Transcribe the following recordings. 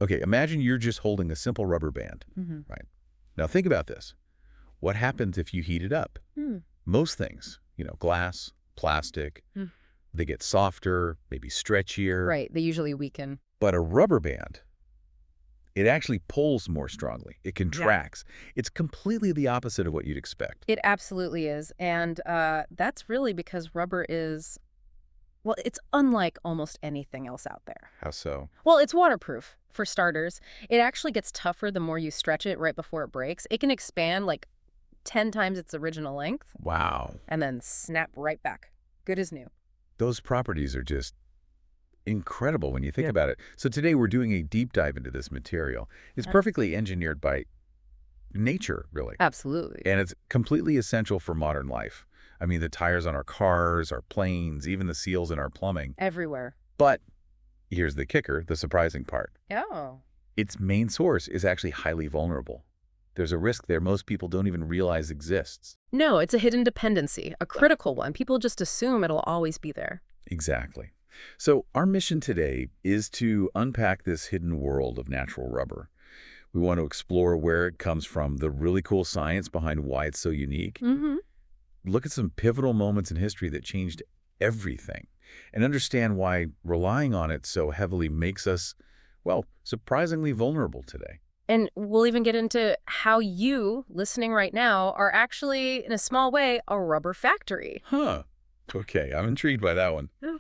Okay, imagine you're just holding a simple rubber band, right? Now think about this. What happens if you heat it up? Hmm. Most things, glass, plastic, Hmm. they get softer, maybe stretchier. Right. They usually weaken. But a rubber band, it actually pulls more strongly. It contracts. It's completely the opposite of what you'd expect. It absolutely is. And that's really because rubber is, well, it's unlike almost anything else out there. How so? Well, it's waterproof, for starters. It actually gets tougher the more you stretch it right before it breaks. It can expand like 10 times its original length Wow. and then snap right back. Good as new. Those properties are just incredible when you think about it. So today we're doing a deep dive into this material. It's perfectly engineered by nature, really. Absolutely. And it's completely essential for modern life. I mean, the tires on our cars, our planes, even the seals in our plumbing. Everywhere. But here's the kicker, the surprising part. Oh. Its main source is actually highly vulnerable. There's a risk there most people don't even realize exists. No, it's a hidden dependency, a critical one. People just assume it'll always be there. Exactly. So our mission today is to unpack this hidden world of natural rubber. We want to explore where it comes from, the really cool science behind why it's so unique. Look at some pivotal moments in history that changed everything, and understand why relying on it so heavily makes us, well, surprisingly vulnerable today. And we'll even get into how you, listening right now, are actually, in a small way, a rubber factory. Huh. Okay, I'm intrigued by that one. Yeah.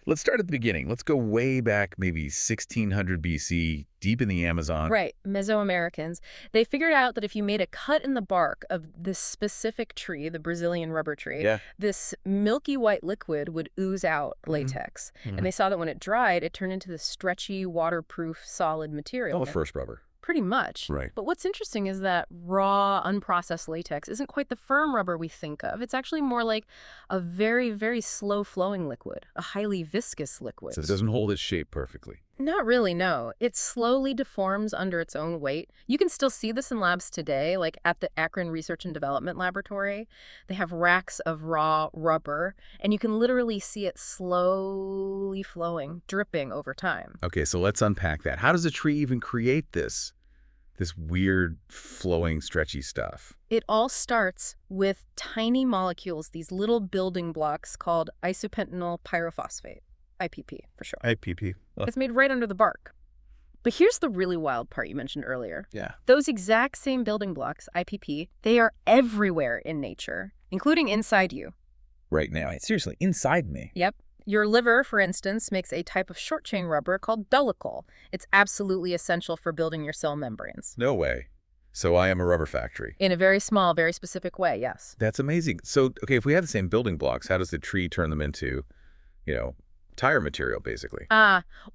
Let's start at the beginning. Let's go way back, maybe 1600 BC, deep in the Amazon. Right, Mesoamericans. They figured out that if you made a cut in the bark of this specific tree, the Brazilian rubber tree, this milky white liquid would ooze out latex. And they saw that when it dried, it turned into this stretchy, waterproof, solid material. Oh, the first rubber. Pretty much. Right. But what's interesting is that raw, unprocessed latex isn't quite the firm rubber we think of. It's actually more like a very, very slow-flowing liquid, a highly viscous liquid. So it doesn't hold its shape perfectly. Not really, no. It slowly deforms under its own weight. You can still see this in labs today, like at the Akron Research and Development Laboratory. They have racks of raw rubber, and you can literally see it slowly flowing, dripping over time. Okay, so let's unpack that. How does a tree even create this weird, flowing, stretchy stuff? It all starts with tiny molecules, these little building blocks called isopentenyl pyrophosphate. IPP, for short. IPP. Oh. It's made right under the bark. But here's the really wild part you mentioned earlier. Yeah. Those exact same building blocks, IPP, they are everywhere in nature, including inside you. Right now. Seriously, inside me. Yep. Your liver, for instance, makes a type of short-chain rubber called dolichol. It's absolutely essential for building your cell membranes. No way. So I am a rubber factory. In a very small, very specific way, yes. That's amazing. So, okay, if we have the same building blocks, how does the tree turn them into, tire material, basically?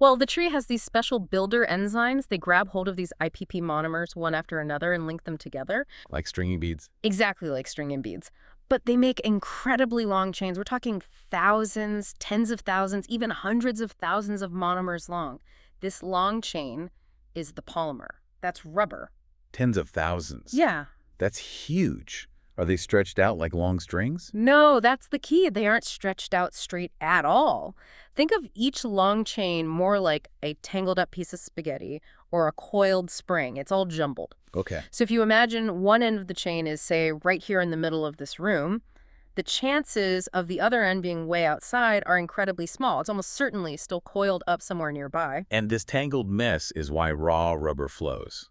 Well, the tree has these special builder enzymes. They grab hold of these IPP monomers one after another and link them together. Like stringing beads? Exactly like stringing beads. But they make incredibly long chains. We're talking thousands, tens of thousands, even hundreds of thousands of monomers long. This long chain is the polymer. That's rubber. Tens of thousands? Yeah. That's huge. Are they stretched out like long strings? No, that's the key. They aren't stretched out straight at all. Think of each long chain more like a tangled up piece of spaghetti or a coiled spring. It's all jumbled. Okay. So if you imagine one end of the chain is, say, right here in the middle of this room, the chances of the other end being way outside are incredibly small. It's almost certainly still coiled up somewhere nearby. And this tangled mess is why raw rubber flows,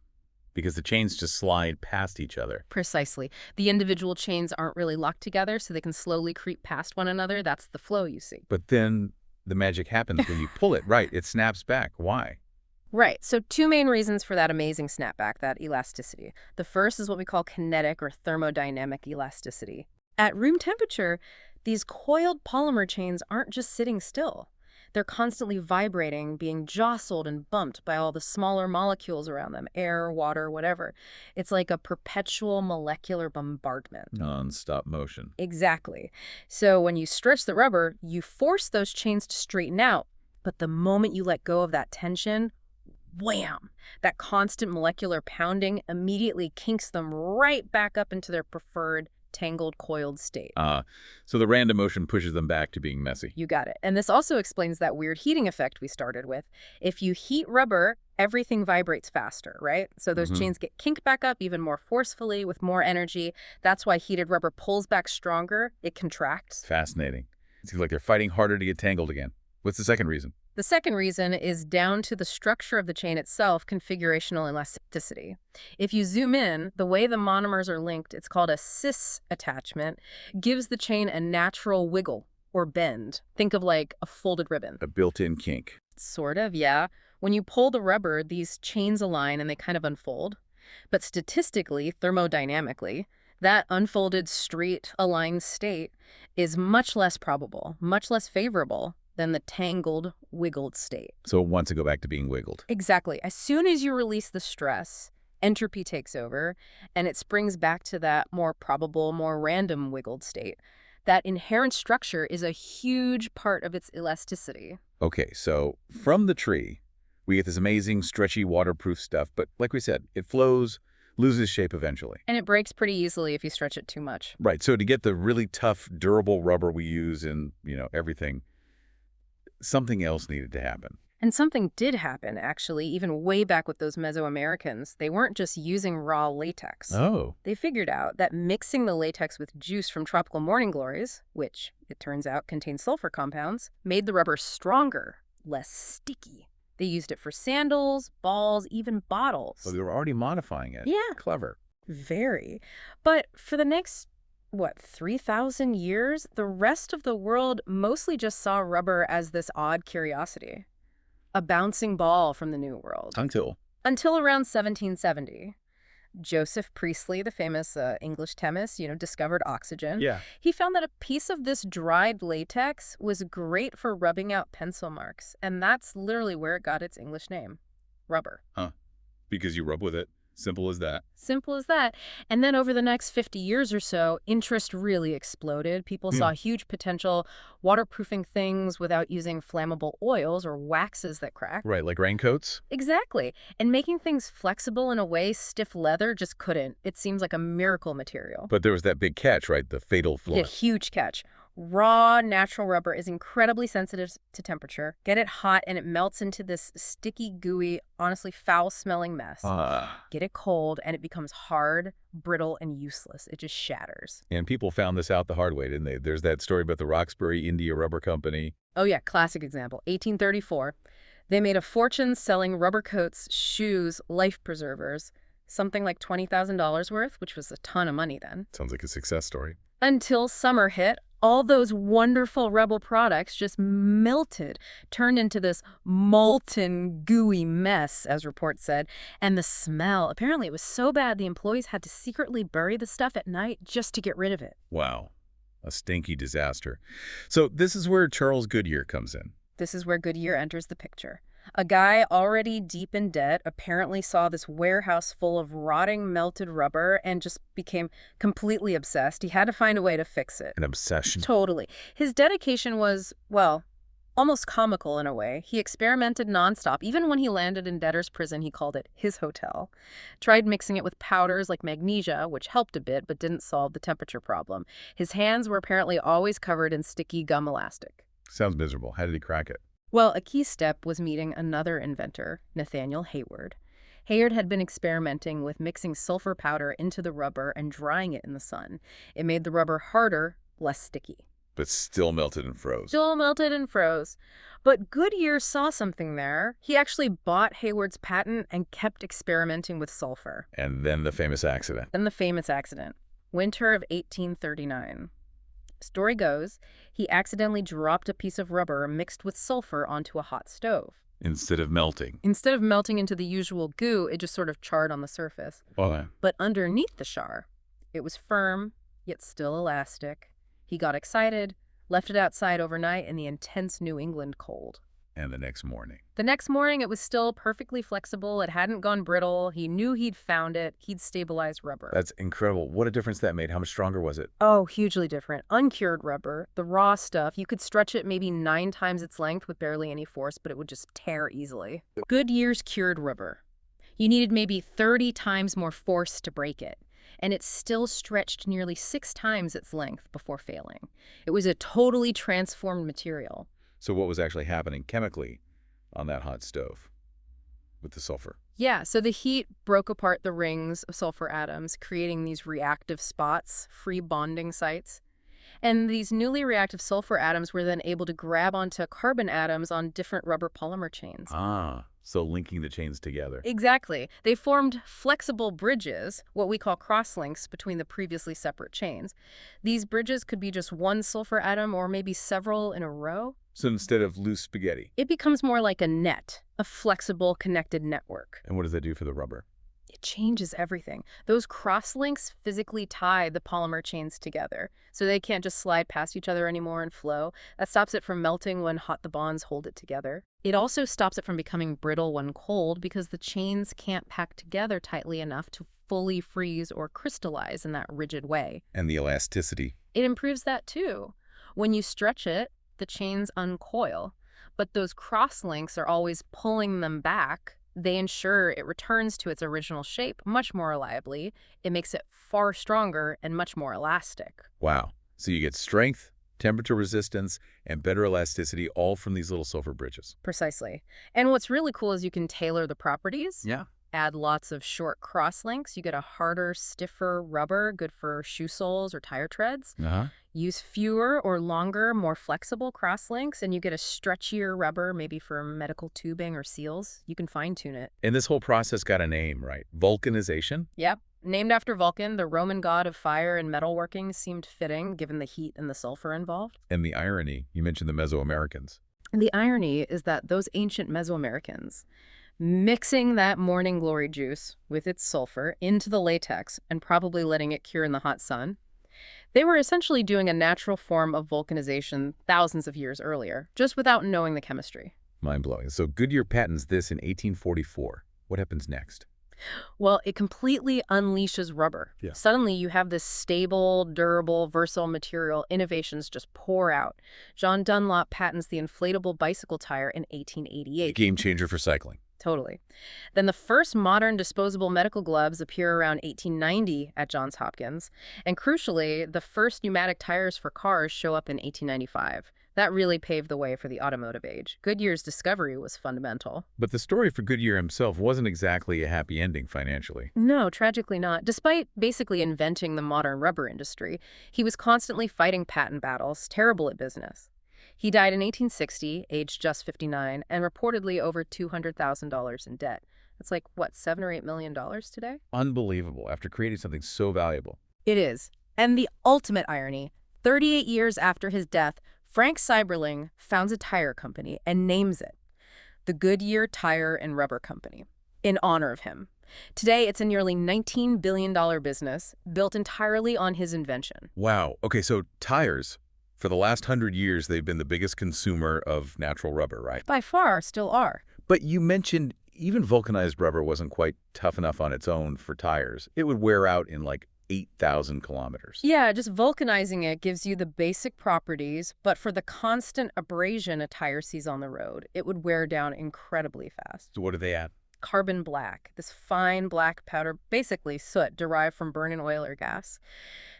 because the chains just slide past each other. Precisely. The individual chains aren't really locked together, so they can slowly creep past one another. That's the flow you see. But then the magic happens when you pull it. Right, it snaps back. Why? Right. So two main reasons for that amazing snapback, that elasticity. The first is what we call kinetic or thermodynamic elasticity. At room temperature, these coiled polymer chains aren't just sitting still. They're constantly vibrating, being jostled and bumped by all the smaller molecules around them, air, water, whatever. It's like a perpetual molecular bombardment. Non-stop motion. Exactly. So when you stretch the rubber, you force those chains to straighten out. But the moment you let go of that tension, wham! That constant molecular pounding immediately kinks them right back up into their preferred tangled, coiled state. So the random motion pushes them back to being messy. You got it. And this also explains that weird heating effect we started with. If you heat rubber, everything vibrates faster, right? So those chains get kinked back up even more forcefully with more energy. That's why heated rubber pulls back stronger. It contracts. Fascinating. It seems like they're fighting harder to get tangled again. What's the second reason? The second reason is down to the structure of the chain itself, configurational elasticity. If you zoom in, the way the monomers are linked, it's called a cis attachment, gives the chain a natural wiggle or bend. Think of like a folded ribbon. A built-in kink. Sort of, yeah. When you pull the rubber, these chains align and they kind of unfold. But statistically, thermodynamically, that unfolded, straight-aligned state is much less probable, much less favorable than the tangled, wiggled state. So it wants to go back to being wiggled. Exactly. As soon as you release the stress, entropy takes over, and it springs back to that more probable, more random wiggled state. That inherent structure is a huge part of its elasticity. Okay, so from the tree, we get this amazing, stretchy, waterproof stuff, but like we said, it flows, loses shape eventually. And it breaks pretty easily if you stretch it too much. Right, so to get the really tough, durable rubber we use in, everything, something else needed to happen. And something did happen, actually, even way back with those Mesoamericans. They weren't just using raw latex. Oh. They figured out that mixing the latex with juice from tropical morning glories, which, it turns out, contains sulfur compounds, made the rubber stronger, less sticky. They used it for sandals, balls, even bottles. So they were already modifying it. Yeah. Clever. Very. But for the next 3,000 years, the rest of the world mostly just saw rubber as this odd curiosity. A bouncing ball from the New World. Until around 1770. Joseph Priestley, the famous English chemist, discovered oxygen. Yeah. He found that a piece of this dried latex was great for rubbing out pencil marks. And that's literally where it got its English name. Rubber. Huh. Because you rub with it. Simple as that. Simple as that. And then over the next 50 years or so, interest really exploded. People saw huge potential waterproofing things without using flammable oils or waxes that crack. Right, like raincoats? Exactly. And making things flexible in a way stiff leather just couldn't. It seems like a miracle material. But there was that big catch, right? The fatal flaw. Yeah, huge catch. Raw, natural rubber is incredibly sensitive to temperature. Get it hot and it melts into this sticky, gooey, honestly foul-smelling mess. Get it cold and it becomes hard, brittle, and useless. It just shatters. And people found this out the hard way, didn't they? There's that story about the Roxbury India Rubber Company. Oh yeah, classic example. 1834. They made a fortune selling rubber coats, shoes, life preservers, something like $20,000 worth, which was a ton of money then. Sounds like a success story. Until summer hit, all those wonderful rubber products just melted, turned into this molten, gooey mess, as reports said. And the smell, apparently it was so bad the employees had to secretly bury the stuff at night just to get rid of it. Wow. A stinky disaster. So this is where Charles Goodyear comes in. This is where Goodyear enters the picture. A guy already deep in debt apparently saw this warehouse full of rotting, melted rubber and just became completely obsessed. He had to find a way to fix it. An obsession. Totally. His dedication was, well, almost comical in a way. He experimented nonstop. Even when he landed in debtor's prison, he called it his hotel. Tried mixing it with powders like magnesia, which helped a bit but didn't solve the temperature problem. His hands were apparently always covered in sticky gum elastic. Sounds miserable. How did he crack it? Well, a key step was meeting another inventor, Nathaniel Hayward. Hayward had been experimenting with mixing sulfur powder into the rubber and drying it in the sun. It made the rubber harder, less sticky. But still melted and froze. Still melted and froze. But Goodyear saw something there. He actually bought Hayward's patent and kept experimenting with sulfur. And then the famous accident. Winter of 1839. Story goes, he accidentally dropped a piece of rubber mixed with sulfur onto a hot stove. Instead of melting. Instead of melting into the usual goo, it just sort of charred on the surface. Oh. But underneath the char, it was firm, yet still elastic. He got excited, left it outside overnight in the intense New England cold. And the next morning. The next morning, it was still perfectly flexible. It hadn't gone brittle. He knew he'd found it. He'd stabilized rubber. That's incredible. What a difference that made. How much stronger was it? Oh, hugely different. Uncured rubber, the raw stuff, you could stretch it maybe 9 times its length with barely any force, but it would just tear easily. Goodyear's cured rubber. You needed maybe 30 times more force to break it. and it still stretched nearly 6 times its length before failing. It was a totally transformed material. So what was actually happening chemically on that hot stove with the sulfur? Yeah, so the heat broke apart the rings of sulfur atoms, creating these reactive spots, free bonding sites. And these newly reactive sulfur atoms were then able to grab onto carbon atoms on different rubber polymer chains. Ah, so linking the chains together. Exactly. They formed flexible bridges, what we call crosslinks, between the previously separate chains. These bridges could be just one sulfur atom or maybe several in a row. So instead of loose spaghetti. It becomes more like a net, a flexible, connected network. And what does that do for the rubber? It changes everything. Those crosslinks physically tie the polymer chains together, so they can't just slide past each other anymore and flow. That stops it from melting when hot. The bonds hold it together. It also stops it from becoming brittle when cold because the chains can't pack together tightly enough to fully freeze or crystallize in that rigid way. And the elasticity. It improves that too. When you stretch it, the chains uncoil, but those crosslinks are always pulling them back. They ensure it returns to its original shape much more reliably. It makes it far stronger and much more elastic. Wow. So you get strength, temperature resistance, and better elasticity all from these little sulfur bridges. Precisely. And what's really cool is you can tailor the properties. Yeah. Add lots of short crosslinks. You get a harder, stiffer rubber, good for shoe soles or tire treads. Uh-huh. Use fewer or longer, more flexible crosslinks, and you get a stretchier rubber, maybe for medical tubing or seals. You can fine-tune it. And this whole process got a name, right? Vulcanization? Yep. Named after Vulcan, the Roman god of fire and metalworking, seemed fitting given the heat and the sulfur involved. And the irony, you mentioned the Mesoamericans. And the irony is that those ancient Mesoamericans, mixing that morning glory juice with its sulfur into the latex and probably letting it cure in the hot sun, they were essentially doing a natural form of vulcanization thousands of years earlier, just without knowing the chemistry. Mind-blowing. So Goodyear patents this in 1844. What happens next? Well, it completely unleashes rubber. Yeah. Suddenly, you have this stable, durable, versatile material. Innovations just pour out. John Dunlop patents the inflatable bicycle tire in A 1888. game changer for cycling. Totally. Then the first modern disposable medical gloves appear around 1890 at Johns Hopkins. And crucially, the first pneumatic tires for cars show up in 1895. That really paved the way for the automotive age. Goodyear's discovery was fundamental. But the story for Goodyear himself wasn't exactly a happy ending financially. No, tragically not. Despite basically inventing the modern rubber industry, he was constantly fighting patent battles, terrible at business. He died in 1860, aged just 59, and reportedly over $200,000 in debt. That's like, what, $7 or $8 million today? Unbelievable after creating something so valuable. It is. And the ultimate irony, 38 years after his death, Frank Seiberling founds a tire company and names it the Goodyear Tire and Rubber Company in honor of him. Today, it's a nearly $19 billion business built entirely on his invention. Wow. Okay, so tires. For the last 100 years, they've been the biggest consumer of natural rubber, right? By far, still are. But you mentioned even vulcanized rubber wasn't quite tough enough on its own for tires. It would wear out in like 8,000 kilometers. Yeah, just vulcanizing it gives you the basic properties, but for the constant abrasion a tire sees on the road, it would wear down incredibly fast. So what do they add? Carbon black, this fine black powder, basically soot derived from burning oil or gas.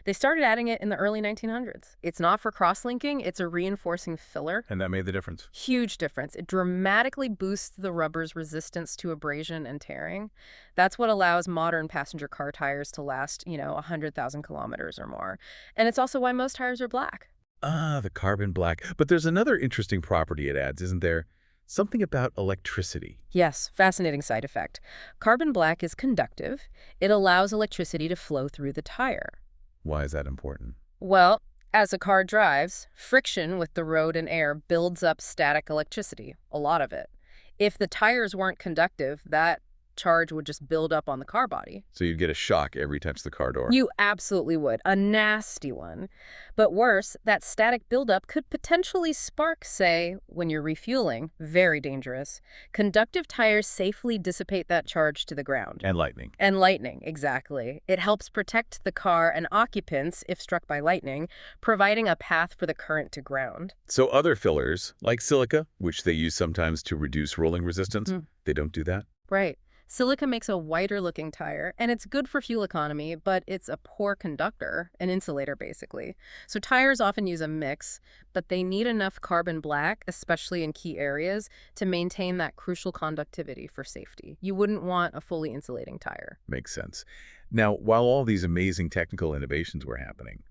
They started adding it in the early 1900s. It's not for cross-linking, it's a reinforcing filler. And that made the difference. Huge difference. It dramatically boosts the rubber's resistance to abrasion and tearing. That's what allows modern passenger car tires to last, 100,000 kilometers or more. And it's also why most tires are black. Ah, the carbon black. But there's another interesting property it adds, isn't there? Something about electricity. Yes, fascinating side effect. Carbon black is conductive. It allows electricity to flow through the tire. Why is that important? Well, as a car drives, friction with the road and air builds up static electricity, a lot of it. If the tires weren't conductive, that charge would just build up on the car body. So you'd get a shock every touch the car door. You absolutely would. A nasty one. But worse, that static buildup could potentially spark, say, when you're refueling. Very dangerous. Conductive tires safely dissipate that charge to the ground. And lightning. And lightning, exactly. It helps protect the car and occupants if struck by lightning, providing a path for the current to ground. So other fillers, like silica, which they use sometimes to reduce rolling resistance, they don't do that? Right. Silica makes a whiter-looking tire, and it's good for fuel economy, but it's a poor conductor, an insulator basically. So tires often use a mix, but they need enough carbon black, especially in key areas, to maintain that crucial conductivity for safety. You wouldn't want a fully insulating tire. Makes sense. Now, while all these amazing technical innovations were happening,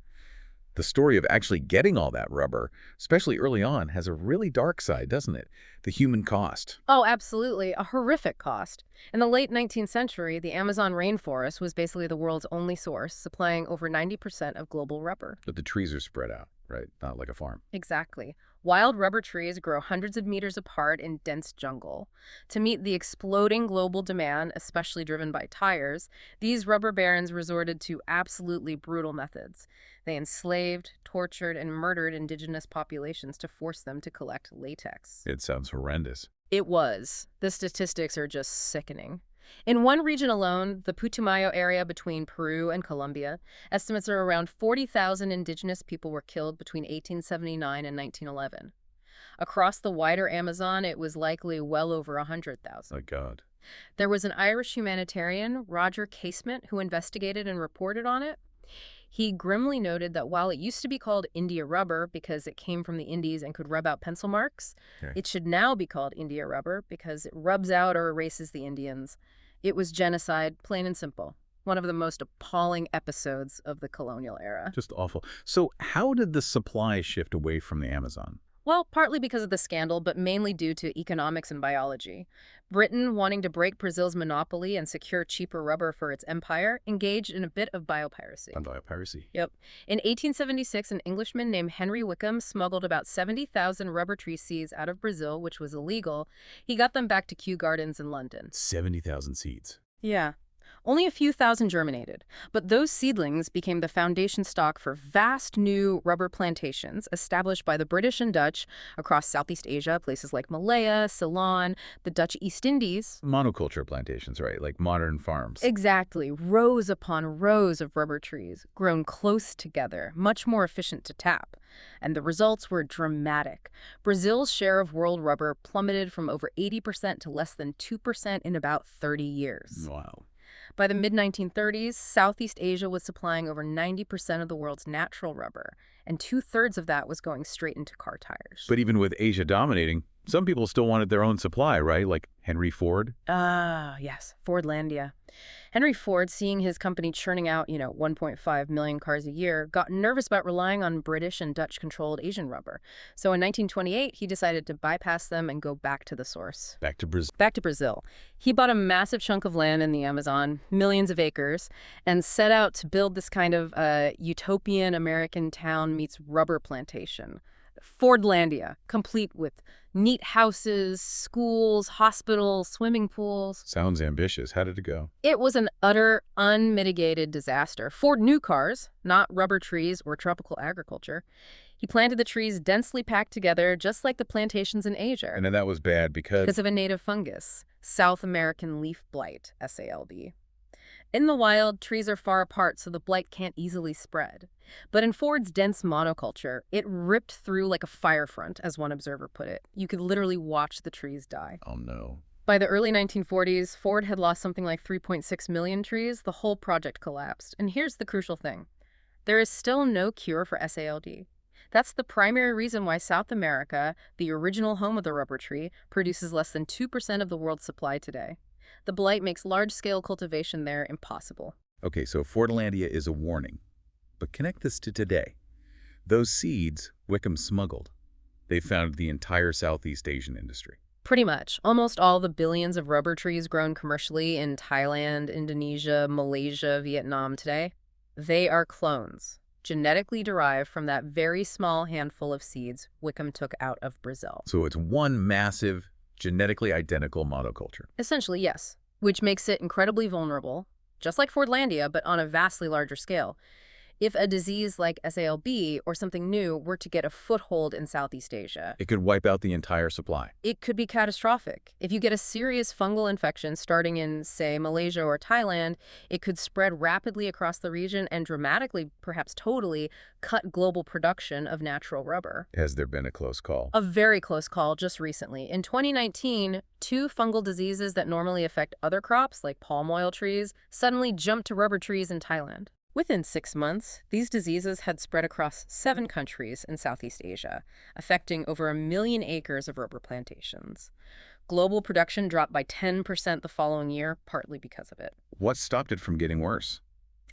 the story of actually getting all that rubber, especially early on, has a really dark side, doesn't it? The human cost. Oh, absolutely. A horrific cost. In the late 19th century, the Amazon rainforest was basically the world's only source, supplying over 90% of global rubber. But the trees are spread out, right? Not like a farm. Exactly. Wild rubber trees grow hundreds of meters apart in dense jungle. To meet the exploding global demand, especially driven by tires, these rubber barons resorted to absolutely brutal methods. They enslaved, tortured, and murdered indigenous populations to force them to collect latex. It sounds horrendous. It was. The statistics are just sickening. In one region alone, the Putumayo area between Peru and Colombia, estimates are around 40,000 indigenous people were killed between 1879 and 1911. Across the wider Amazon, it was likely well over 100,000. My God. There was an Irish humanitarian, Roger Casement, who investigated and reported on it. He grimly noted that while it used to be called India rubber because it came from the Indies and could rub out pencil marks, it should now be called India rubber because it rubs out or erases the Indians. It was genocide, plain and simple. One of the most appalling episodes of the colonial era. Just awful. So how did the supply shift away from the Amazon? Well, partly because of the scandal, but mainly due to economics and biology. Britain, wanting to break Brazil's monopoly and secure cheaper rubber for its empire, engaged in a bit of biopiracy. And biopiracy. Yep. In 1876, an Englishman named Henry Wickham smuggled about 70,000 rubber tree seeds out of Brazil, which was illegal. He got them back to Kew Gardens in London. 70,000 seeds. Yeah. Only a few thousand germinated, but those seedlings became the foundation stock for vast new rubber plantations established by the British and Dutch across Southeast Asia, places like Malaya, Ceylon, the Dutch East Indies. Monoculture plantations, right? Like modern farms. Exactly. Rows upon rows of rubber trees, grown close together, much more efficient to tap. And the results were dramatic. Brazil's share of world rubber plummeted from over 80% to less than 2% in about 30 years. Wow. By the mid-1930s, Southeast Asia was supplying over 90% of the world's natural rubber, and 2/3 of that was going straight into car tires. But even with Asia dominating, some people still wanted their own supply, right? Like Henry Ford. Ah, yes, Fordlandia. Henry Ford, seeing his company churning out, 1.5 million cars a year, got nervous about relying on British and Dutch-controlled Asian rubber. So in 1928, he decided to bypass them and go back to the source. Back to Brazil. Back to Brazil. He bought a massive chunk of land in the Amazon, millions of acres, and set out to build this kind of utopian American town meets rubber plantation. Fordlandia, complete with neat houses, schools, hospitals, swimming pools. Sounds ambitious. How did it go? It was an utter, unmitigated disaster. Ford knew cars, not rubber trees or tropical agriculture. He planted the trees densely packed together, just like the plantations in Asia. And then that was bad because of a native fungus, South American leaf blight, SALB. In the wild, trees are far apart, so the blight can't easily spread. But in Ford's dense monoculture, it ripped through like a fire front, as one observer put it. You could literally watch the trees die. Oh, no. By the early 1940s, Ford had lost something like 3.6 million trees. The whole project collapsed. And here's the crucial thing. There is still no cure for SALD. That's the primary reason why South America, the original home of the rubber tree, produces less than 2% of the world's supply today. The blight makes large-scale cultivation there impossible. Okay, so Fordlandia is a warning. But connect this to today. Those seeds Wickham smuggled, they founded the entire Southeast Asian industry. Pretty much. Almost all the billions of rubber trees grown commercially in Thailand, Indonesia, Malaysia, Vietnam today, they are clones, genetically derived from that very small handful of seeds Wickham took out of Brazil. So it's one massive, genetically identical monoculture. Essentially, yes, which makes it incredibly vulnerable, just like Fordlandia, but on a vastly larger scale. if a disease like SALB or something new were to get a foothold in Southeast Asia, It could wipe out the entire supply. it could be catastrophic. If you get a serious fungal infection starting in, say, Malaysia or Thailand, it could spread rapidly across the region and dramatically, perhaps totally, cut global production of natural rubber. Has there been a close call? A very close call just recently. In 2019, 2 fungal diseases that normally affect other crops, like palm oil trees, suddenly jumped to rubber trees in Thailand. Within 6 months, these diseases had spread across 7 countries in Southeast Asia, affecting over 1 million acres of rubber plantations. Global production dropped by 10% the following year, partly because of it. What stopped it from getting worse?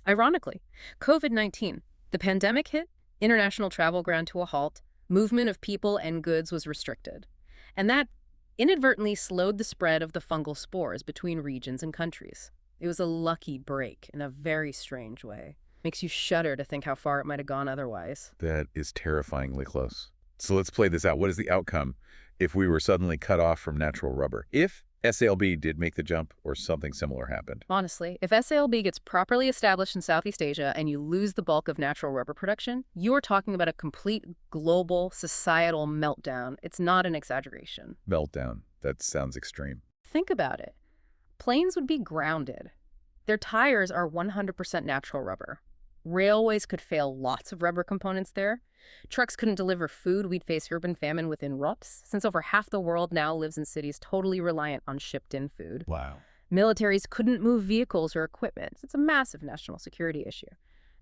Ironically, COVID-19. The pandemic hit, international travel ground to a halt, movement of people and goods was restricted. And that inadvertently slowed the spread of the fungal spores between regions and countries. It was a lucky break in a very strange way. Makes you shudder to think how far it might have gone otherwise. That is terrifyingly close. So let's play this out. What is the outcome if we were suddenly cut off from natural rubber? If SALB did make the jump or something similar happened? Honestly, if SALB gets properly established in Southeast Asia and you lose the bulk of natural rubber production, you're talking about a complete global societal meltdown. It's not an exaggeration. Meltdown. That sounds extreme. Think about it. Planes would be grounded. Their tires are 100% natural rubber. Railways could fail lots of rubber components there. Trucks couldn't deliver food. We'd face urban famine within RUPs, since over half the world now lives in cities totally reliant on shipped-in food. Wow. Militaries couldn't move vehicles or equipment. It's a massive national security issue.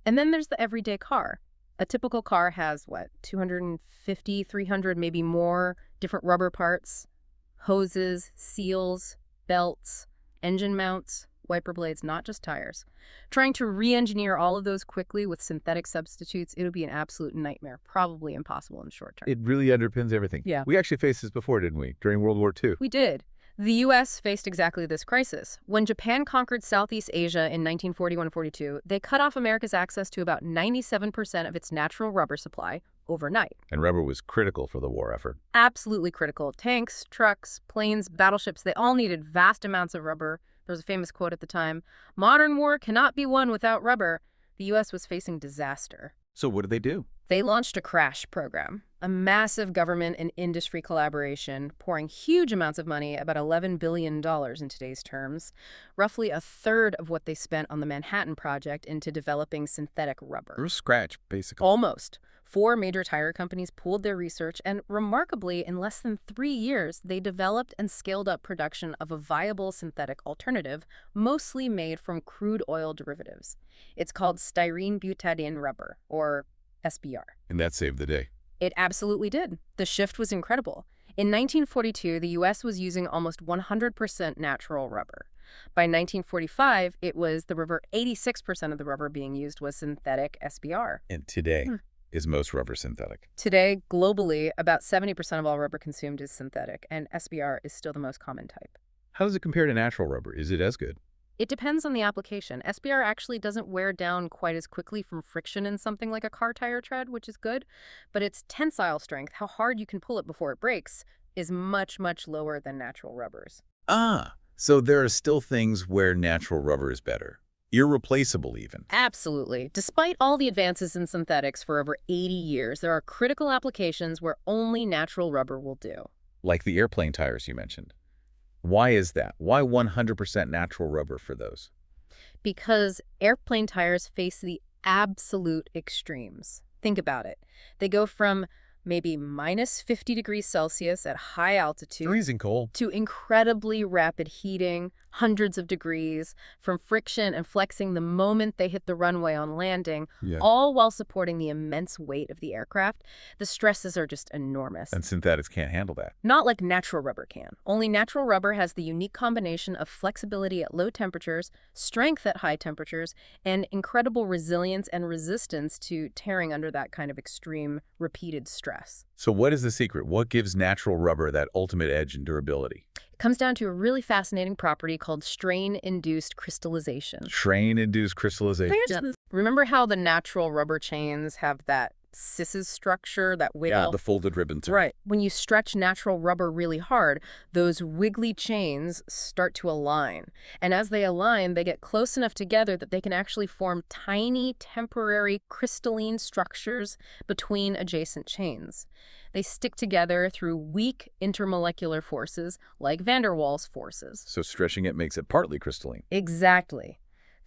And then there's the everyday car. A typical car has, 250, 300, maybe more different rubber parts, hoses, seals, belts, engine mounts, wiper blades, not just tires. Trying to re-engineer all of those quickly with synthetic substitutes, it would be an absolute nightmare, probably impossible in the short term. It really underpins everything. Yeah. We actually faced this before, didn't we? During World War II. We did. The U.S. faced exactly this crisis. When Japan conquered Southeast Asia in 1941-42, they cut off America's access to about 97% of its natural rubber supply overnight. And rubber was critical for the war effort. Absolutely critical. Tanks, trucks, planes, battleships, they all needed vast amounts of rubber. There was a famous quote at the time, "Modern war cannot be won without rubber." The U.S. was facing disaster. So what did they do? They launched a crash program, a massive government and industry collaboration, pouring huge amounts of money, about $11 billion in today's terms, roughly a third of what they spent on the Manhattan Project, into developing synthetic rubber. From scratch, basically. Almost. 4 major tire companies pooled their research, and remarkably, in less than 3 years, they developed and scaled up production of a viable synthetic alternative, mostly made from crude oil derivatives. It's called styrene butadiene rubber, or SBR. And that saved the day. It absolutely did. The shift was incredible. In 1942, the U.S. was using almost 100% natural rubber. By 1945, it was the rubber, 86% of the rubber being used was synthetic SBR. And today, is most rubber synthetic? Today, globally, about 70% of all rubber consumed is synthetic, and SBR is still the most common type. How does it compare to natural rubber? Is it as good? It depends on the application. SBR actually doesn't wear down quite as quickly from friction in something like a car tire tread, which is good, but its tensile strength, how hard you can pull it before it breaks, is much, much lower than natural rubbers. Ah, so there are still things where natural rubber is better. Irreplaceable, even. Absolutely. Despite all the advances in synthetics for over 80 years, there are critical applications where only natural rubber will do. Like the airplane tires you mentioned. Why is that? Why 100% natural rubber for those? Because airplane tires face the absolute extremes. Think about it. They go from maybe minus 50 degrees Celsius at high altitude Freezing cold. to incredibly rapid heating, hundreds of degrees, from friction and flexing the moment they hit the runway on landing, all while supporting the immense weight of the aircraft. The stresses are just enormous. And synthetics can't handle that. Not like natural rubber can. Only natural rubber has the unique combination of flexibility at low temperatures, strength at high temperatures, and incredible resilience and resistance to tearing under that kind of extreme, repeated stress. So what is the secret? What gives natural rubber that ultimate edge in durability? It comes down to a really fascinating property called strain-induced crystallization. Strain-induced crystallization. Remember how the natural rubber chains have that Sis's structure, that Yeah, wiggle. the folded ribbon too. Right. When you stretch natural rubber really hard, those wiggly chains start to align. And as they align, they get close enough together that they can actually form tiny, temporary, crystalline structures between adjacent chains. They stick together through weak intermolecular forces like van der Waals forces. So stretching it makes it partly crystalline. Exactly.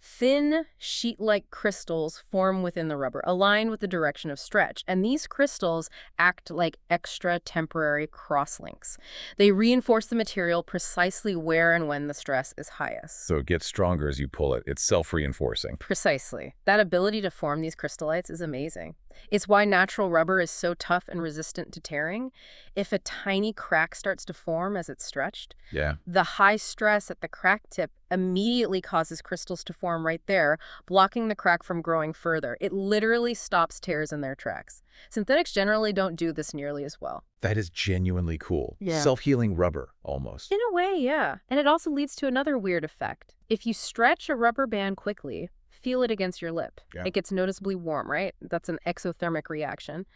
Thin, sheet-like crystals form within the rubber, aligned with the direction of stretch, and these crystals act like extra temporary crosslinks. They reinforce the material precisely where and when the stress is highest. So it gets stronger as you pull it. It's self-reinforcing. Precisely. That ability to form these crystallites is amazing. It's why natural rubber is so tough and resistant to tearing. If a tiny crack starts to form as it's stretched, Yeah. the high stress at the crack tip immediately causes crystals to form right there, blocking the crack from growing further. It literally stops tears in their tracks. Synthetics generally don't do this nearly as well. That is genuinely cool. Yeah. Self-healing rubber, almost. In a way, yeah. And it also leads to another weird effect. If you stretch a rubber band quickly, feel it against your lip. Yeah. It gets noticeably warm, right? That's an exothermic reaction.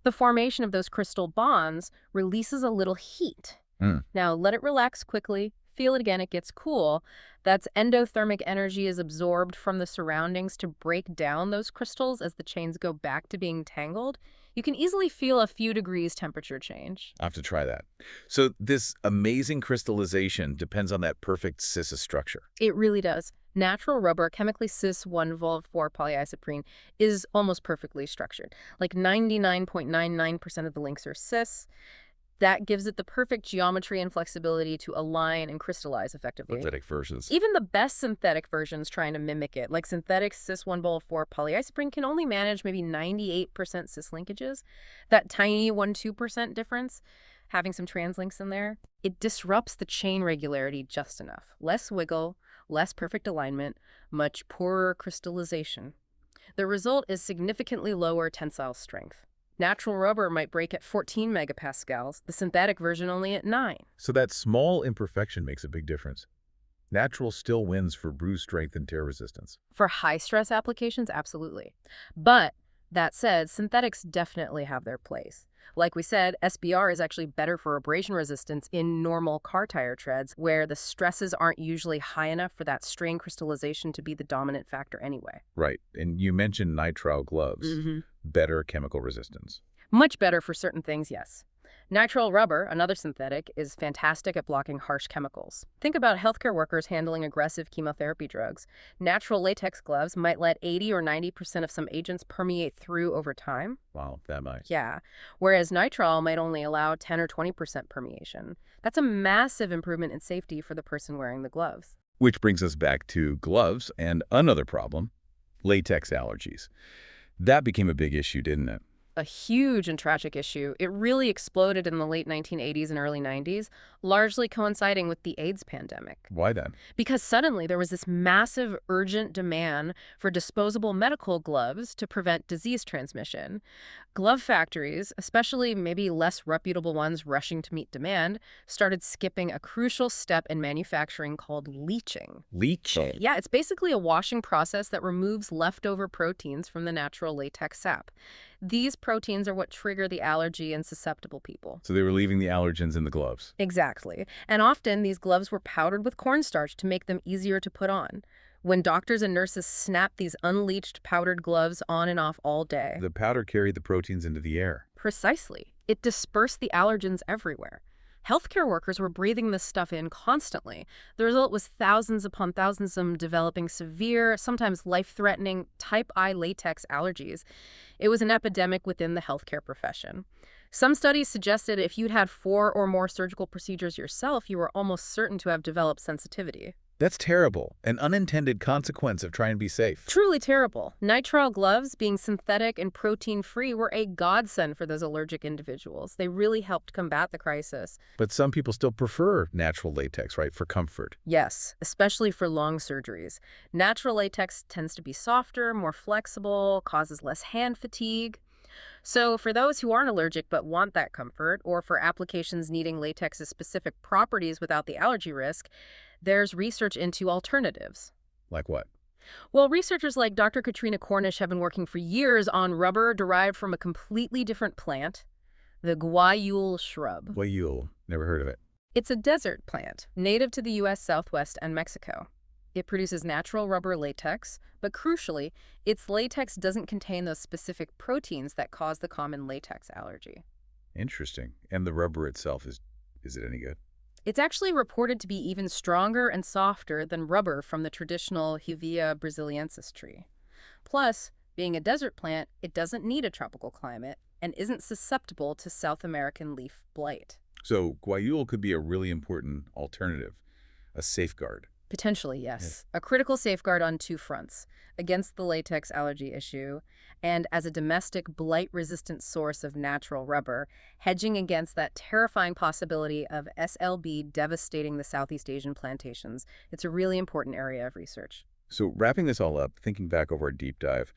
The formation of those crystal bonds releases a little heat. Now, let it relax quickly. Feel it again, it gets cool. That's endothermic energy is absorbed from the surroundings to break down those crystals as the chains go back to being tangled. You can easily feel a few degrees temperature change. I have to try that. So this amazing crystallization depends on that perfect cis structure. It really does. Natural rubber, chemically cis-1-Vol4 polyisoprene, is almost perfectly structured. Like 99.99% of the links are cis. That gives it the perfect geometry and flexibility to align and crystallize effectively. Synthetic versions. Even the best synthetic versions trying to mimic it, like synthetic cis-1-Vol4 polyisoprene, can only manage maybe 98% cis linkages. That tiny 1-2% difference, having some trans links in there, it disrupts the chain regularity just enough. Less wiggle, less perfect alignment, much poorer crystallization. The result is significantly lower tensile strength. Natural rubber might break at 14 megapascals, the synthetic version only at 9. So that small imperfection makes a big difference. Natural still wins for bruise strength and tear resistance. For high-stress applications, absolutely. But that said, synthetics definitely have their place. Like we said, SBR is actually better for abrasion resistance in normal car tire treads, where the stresses aren't usually high enough for that strain crystallization to be the dominant factor anyway. Right. And you mentioned nitrile gloves. Better chemical resistance. Much better for certain things, yes. Nitrile rubber, another synthetic, is fantastic at blocking harsh chemicals. Think about healthcare workers handling aggressive chemotherapy drugs. Natural latex gloves might let 80 or 90% of some agents permeate through over time. Wow, that much. Yeah, whereas nitrile might only allow 10 or 20% permeation. That's a massive improvement in safety for the person wearing the gloves. Which brings us back to gloves and another problem, latex allergies. That became a big issue, didn't it? A huge and tragic issue. It really exploded in the late 1980s and early 90s, largely coinciding with the AIDS pandemic. Why then? Because suddenly there was this massive, urgent demand for disposable medical gloves to prevent disease transmission. Glove factories, especially maybe less reputable ones rushing to meet demand, started skipping a crucial step in manufacturing called leaching. Leaching? Yeah, it's basically a washing process that removes leftover proteins from the natural latex sap. These proteins are what trigger the allergy in susceptible people. So they were leaving the allergens in the gloves. Exactly. And often these gloves were powdered with cornstarch to make them easier to put on. When doctors and nurses snapped these unleached powdered gloves on and off all day. The powder carried the proteins into the air. Precisely. It dispersed the allergens everywhere. Healthcare workers were breathing this stuff in constantly. The result was thousands upon thousands of them developing severe, sometimes life-threatening, type I latex allergies. It was an epidemic within the healthcare profession. Some studies suggested if you'd had 4 or more surgical procedures yourself, you were almost certain to have developed sensitivity. That's terrible. An unintended consequence of trying to be safe. Truly terrible. Nitrile gloves, being synthetic and protein-free, were a godsend for those allergic individuals. They really helped combat the crisis. But some people still prefer natural latex, right, for comfort. Yes, especially for long surgeries. Natural latex tends to be softer, more flexible, causes less hand fatigue. So for those who aren't allergic but want that comfort, or for applications needing latex's specific properties without the allergy risk, there's research into alternatives. Like what? Well, researchers like Dr. Katrina Cornish have been working for years on rubber derived from a completely different plant, the guayule shrub. Guayule. Never heard of it. It's a desert plant, native to the U.S. Southwest and Mexico. It produces natural rubber latex, but crucially, its latex doesn't contain those specific proteins that cause the common latex allergy. Interesting. And the rubber itself, is it any good? It's actually reported to be even stronger and softer than rubber from the traditional Hevea brasiliensis tree. Plus, being a desert plant, it doesn't need a tropical climate and isn't susceptible to South American leaf blight. So guayule could be a really important alternative, a safeguard. Potentially, yes. A critical safeguard on two fronts: against the latex allergy issue, and as a domestic blight-resistant source of natural rubber, hedging against that terrifying possibility of SLB devastating the Southeast Asian plantations. It's a really important area of research. So wrapping this all up, thinking back over our deep dive,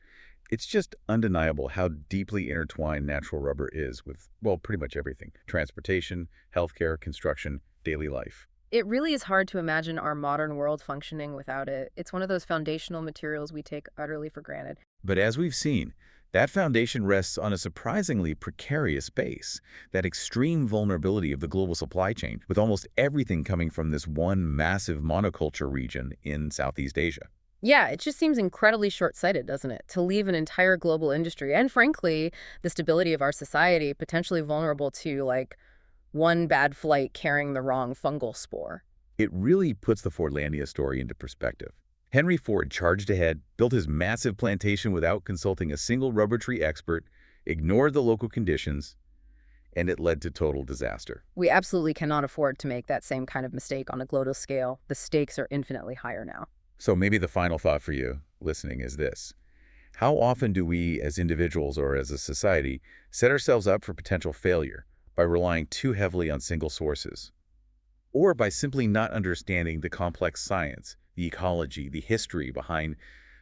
it's just undeniable how deeply intertwined natural rubber is with, well, pretty much everything. Transportation, healthcare, construction, daily life. It really is hard to imagine our modern world functioning without it. It's one of those foundational materials we take utterly for granted. But as we've seen, that foundation rests on a surprisingly precarious base, that extreme vulnerability of the global supply chain, with almost everything coming from this one massive monoculture region in Southeast Asia. Yeah, it just seems incredibly short-sighted, doesn't it? To leave an entire global industry and, frankly, the stability of our society potentially vulnerable to, like, one bad flight carrying the wrong fungal spore. It really puts the Fordlandia story into perspective. Henry Ford charged ahead, built his massive plantation without consulting a single rubber tree expert, ignored the local conditions, and it led to total disaster. We absolutely cannot afford to make that same kind of mistake on a global scale. The stakes are infinitely higher now. So maybe the final thought for you listening is this. How often do we as individuals or as a society set ourselves up for potential failure by relying too heavily on single sources? Or by simply not understanding the complex science, the ecology, the history behind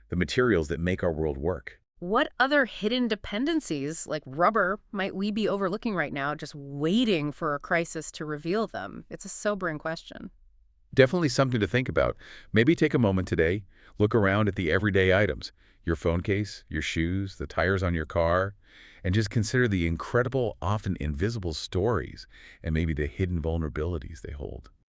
the materials that make our world work? What other hidden dependencies, like rubber, might we be overlooking right now, just waiting for a crisis to reveal them? It's a sobering question. Definitely something to think about. Maybe take a moment today, look around at the everyday items, your phone case, your shoes, the tires on your car, and just consider the incredible, often invisible stories and maybe the hidden vulnerabilities they hold.